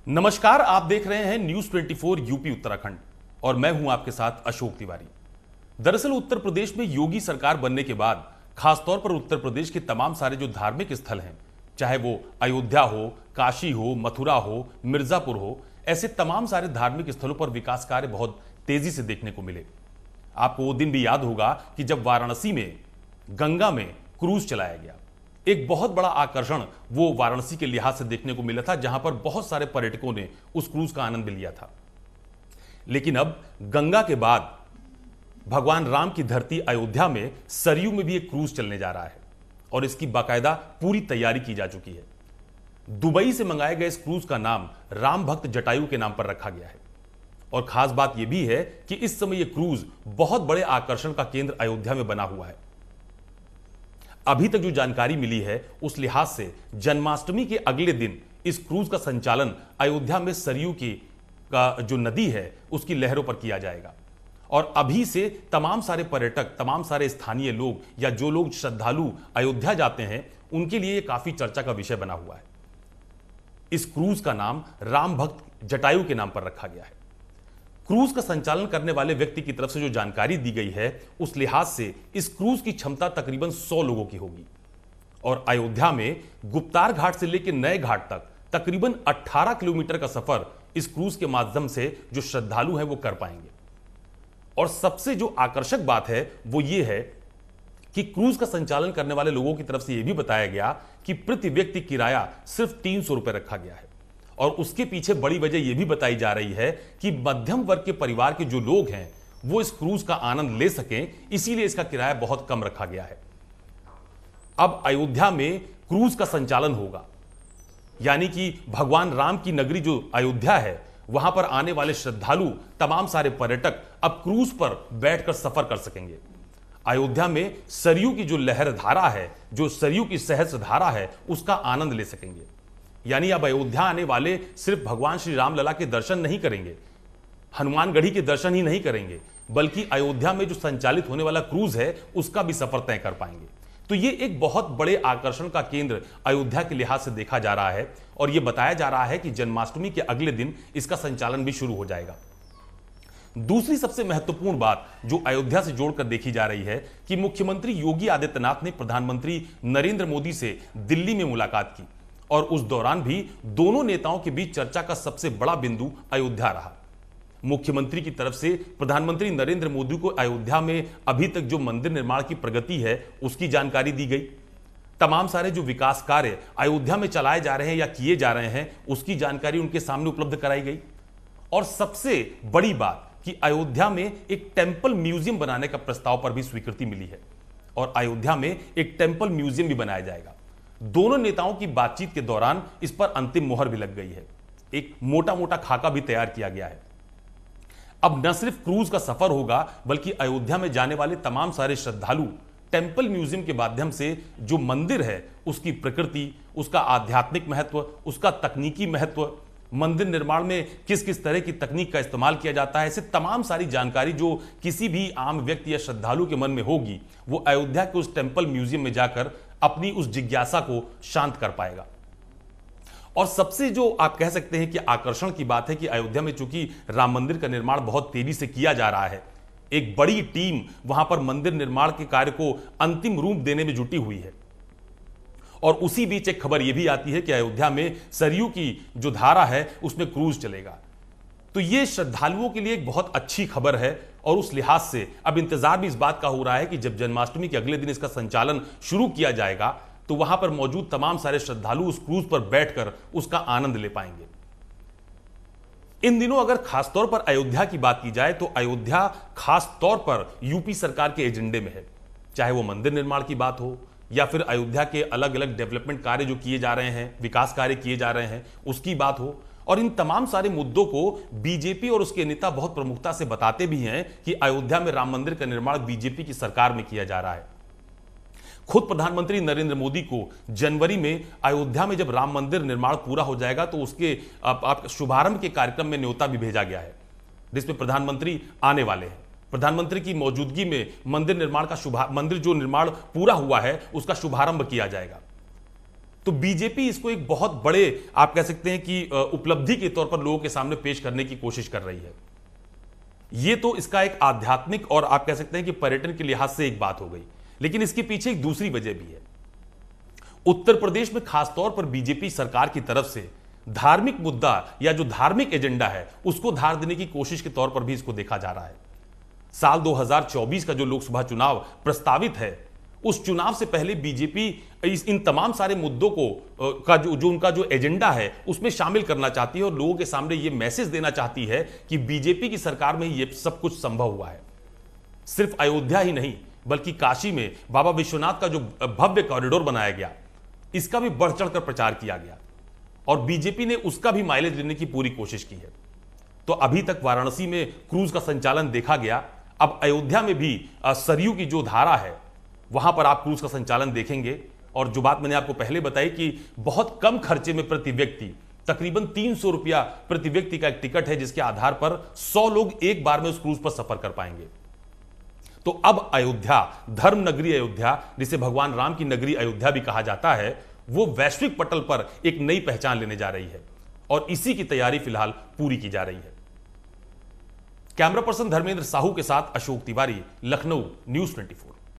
नमस्कार, आप देख रहे हैं न्यूज 24 यूपी उत्तराखंड और मैं हूं आपके साथ अशोक तिवारी। दरअसल उत्तर प्रदेश में योगी सरकार बनने के बाद खासतौर पर उत्तर प्रदेश के तमाम सारे जो धार्मिक स्थल हैं, चाहे वो अयोध्या हो, काशी हो, मथुरा हो, मिर्जापुर हो, ऐसे तमाम सारे धार्मिक स्थलों पर विकास कार्य बहुत तेजी से देखने को मिले। आपको वो दिन भी याद होगा कि जब वाराणसी में गंगा में क्रूज चलाया गया। एक बहुत बड़ा आकर्षण वो वाराणसी के लिहाज से देखने को मिला था, जहां पर बहुत सारे पर्यटकों ने उस क्रूज का आनंद लिया था। लेकिन अब गंगा के बाद भगवान राम की धरती अयोध्या में सरयू में भी एक क्रूज चलने जा रहा है और इसकी बाकायदा पूरी तैयारी की जा चुकी है। दुबई से मंगाए गए इस क्रूज का नाम राम भक्त जटायु के नाम पर रखा गया है और खास बात यह भी है कि इस समय यह क्रूज बहुत बड़े आकर्षण का केंद्र अयोध्या में बना हुआ है। अभी तक जो जानकारी मिली है उस लिहाज से जन्माष्टमी के अगले दिन इस क्रूज का संचालन अयोध्या में सरयू की का जो नदी है उसकी लहरों पर किया जाएगा और अभी से तमाम सारे पर्यटक, तमाम सारे स्थानीय लोग या जो लोग श्रद्धालु अयोध्या जाते हैं उनके लिए यह काफी चर्चा का विषय बना हुआ है। इस क्रूज का नाम राम भक्त जटायु के नाम पर रखा गया है। क्रूज का संचालन करने वाले व्यक्ति की तरफ से जो जानकारी दी गई है उस लिहाज से इस क्रूज की क्षमता तकरीबन 100 लोगों की होगी और अयोध्या में गुप्तार घाट से लेकर नए घाट तक तकरीबन 18 किलोमीटर का सफर इस क्रूज के माध्यम से जो श्रद्धालु हैं वो कर पाएंगे। और सबसे जो आकर्षक बात है वो ये है कि क्रूज का संचालन करने वाले लोगों की तरफ से यह भी बताया गया कि प्रति व्यक्ति किराया सिर्फ 300 रुपए रखा गया है और उसके पीछे बड़ी वजह यह भी बताई जा रही है कि मध्यम वर्ग के परिवार के जो लोग हैं वो इस क्रूज का आनंद ले सकें, इसीलिए इसका किराया बहुत कम रखा गया है। अब अयोध्या में क्रूज का संचालन होगा, यानी कि भगवान राम की नगरी जो अयोध्या है वहां पर आने वाले श्रद्धालु, तमाम सारे पर्यटक अब क्रूज पर बैठकर सफर कर सकेंगे। अयोध्या में सरयू की जो लहर धारा है, जो सरयू की सहस्त्र धारा है, उसका आनंद ले सकेंगे। यानी अब अयोध्या आने वाले सिर्फ भगवान श्री राम लला के दर्शन नहीं करेंगे, हनुमानगढ़ी के दर्शन ही नहीं करेंगे, बल्कि अयोध्या में जो संचालित होने वाला क्रूज है उसका भी सफर तय कर पाएंगे। तो ये एक बहुत बड़े आकर्षण का केंद्र अयोध्या के लिहाज से देखा जा रहा है और यह बताया जा रहा है कि जन्माष्टमी के अगले दिन इसका संचालन भी शुरू हो जाएगा। दूसरी सबसे महत्वपूर्ण बात जो अयोध्या से जोड़कर देखी जा रही है कि मुख्यमंत्री योगी आदित्यनाथ ने प्रधानमंत्री नरेंद्र मोदी से दिल्ली में मुलाकात की और उस दौरान भी दोनों नेताओं के बीच चर्चा का सबसे बड़ा बिंदु अयोध्या रहा। मुख्यमंत्री की तरफ से प्रधानमंत्री नरेंद्र मोदी को अयोध्या में अभी तक जो मंदिर निर्माण की प्रगति है उसकी जानकारी दी गई। तमाम सारे जो विकास कार्य अयोध्या में चलाए जा रहे हैं या किए जा रहे हैं उसकी जानकारी उनके सामने उपलब्ध कराई गई। और सबसे बड़ी बात कि अयोध्या में एक टेंपल म्यूजियम बनाने का प्रस्ताव पर भी स्वीकृति मिली है और अयोध्या में एक टेंपल म्यूजियम भी बनाया जाएगा। दोनों नेताओं की बातचीत के दौरान इस पर अंतिम मोहर भी लग गई है, एक मोटा मोटा खाका भी तैयार किया गया है। अब न सिर्फ क्रूज का सफर होगा बल्कि अयोध्या में जाने वाले तमाम सारे श्रद्धालु टेंपल म्यूजियम के माध्यम से जो मंदिर है उसकी प्रकृति, उसका आध्यात्मिक महत्व, उसका तकनीकी महत्व, मंदिर निर्माण में किस किस तरह की तकनीक का इस्तेमाल किया जाता है, ऐसे तमाम सारी जानकारी जो किसी भी आम व्यक्ति या श्रद्धालु के मन में होगी वो अयोध्या के उस टेंपल म्यूजियम में जाकर अपनी उस जिज्ञासा को शांत कर पाएगा। और सबसे जो आप कह सकते हैं कि आकर्षण की बात है कि अयोध्या में चूंकि राम मंदिर का निर्माण बहुत तेजी से किया जा रहा है, एक बड़ी टीम वहां पर मंदिर निर्माण के कार्य को अंतिम रूप देने में जुटी हुई है और उसी बीच एक खबर यह भी आती है कि अयोध्या में सरयू की जो धारा है उसमें क्रूज चलेगा। तो यह श्रद्धालुओं के लिए एक बहुत अच्छी खबर है और उस लिहाज से अब इंतजार भी इस बात का हो रहा है कि जब जन्माष्टमी के अगले दिन इसका संचालन शुरू किया जाएगा तो वहां पर मौजूद तमाम सारे श्रद्धालु उस क्रूज पर बैठकर उसका आनंद ले पाएंगे। इन दिनों अगर खासतौर पर अयोध्या की बात की जाए तो अयोध्या खासतौर पर यूपी सरकार के एजेंडे में है, चाहे वो मंदिर निर्माण की बात हो या फिर अयोध्या के अलग अलग डेवलपमेंट कार्य जो किए जा रहे हैं, विकास कार्य किए जा रहे हैं उसकी बात हो। और इन तमाम सारे मुद्दों को बीजेपी और उसके नेता बहुत प्रमुखता से बताते भी हैं कि अयोध्या में राम मंदिर का निर्माण बीजेपी की सरकार में किया जा रहा है। खुद प्रधानमंत्री नरेंद्र मोदी को जनवरी में अयोध्या में जब राम मंदिर निर्माण पूरा हो जाएगा तो उसके शुभारंभ के कार्यक्रम में न्योता भी भेजा गया है जिसमें प्रधानमंत्री आने वाले हैं। प्रधानमंत्री की मौजूदगी में मंदिर जो निर्माण पूरा हुआ है उसका शुभारंभ किया जाएगा। तो बीजेपी इसको एक बहुत बड़े, आप कह सकते हैं कि उपलब्धि के तौर पर लोगों के सामने पेश करने की कोशिश कर रही है। यह तो इसका एक आध्यात्मिक और आप कह सकते हैं कि पर्यटन के लिहाज से एक बात हो गई, लेकिन इसके पीछे एक दूसरी वजह भी है। उत्तर प्रदेश में खासतौर पर बीजेपी सरकार की तरफ से धार्मिक मुद्दा या जो धार्मिक एजेंडा है उसको धार देने की कोशिश के तौर पर भी इसको देखा जा रहा है। साल 2024 का जो लोकसभा चुनाव प्रस्तावित है, उस चुनाव से पहले बीजेपी इन तमाम सारे मुद्दों को का जो उनका जो एजेंडा है उसमें शामिल करना चाहती है और लोगों के सामने यह मैसेज देना चाहती है कि बीजेपी की सरकार में यह सब कुछ संभव हुआ है। सिर्फ अयोध्या ही नहीं बल्कि काशी में बाबा विश्वनाथ का जो भव्य कॉरिडोर बनाया गया, इसका भी बढ़ चढ़कर प्रचार किया गया और बीजेपी ने उसका भी माइलेज लेने की पूरी कोशिश की है। तो अभी तक वाराणसी में क्रूज का संचालन देखा गया, अब अयोध्या में भी सरयू की जो धारा है वहां पर आप क्रूज का संचालन देखेंगे। और जो बात मैंने आपको पहले बताई कि बहुत कम खर्चे में प्रति व्यक्ति तकरीबन 300 रुपया प्रति व्यक्ति का एक टिकट है, जिसके आधार पर 100 लोग एक बार में उस क्रूज पर सफर कर पाएंगे। तो अब अयोध्या, धर्म नगरी अयोध्या, जिसे भगवान राम की नगरी अयोध्या भी कहा जाता है, वो वैश्विक पटल पर एक नई पहचान लेने जा रही है और इसी की तैयारी फिलहाल पूरी की जा रही है। कैमरा पर्सन धर्मेंद्र साहू के साथ अशोक तिवारी, लखनऊ, न्यूज़ 24।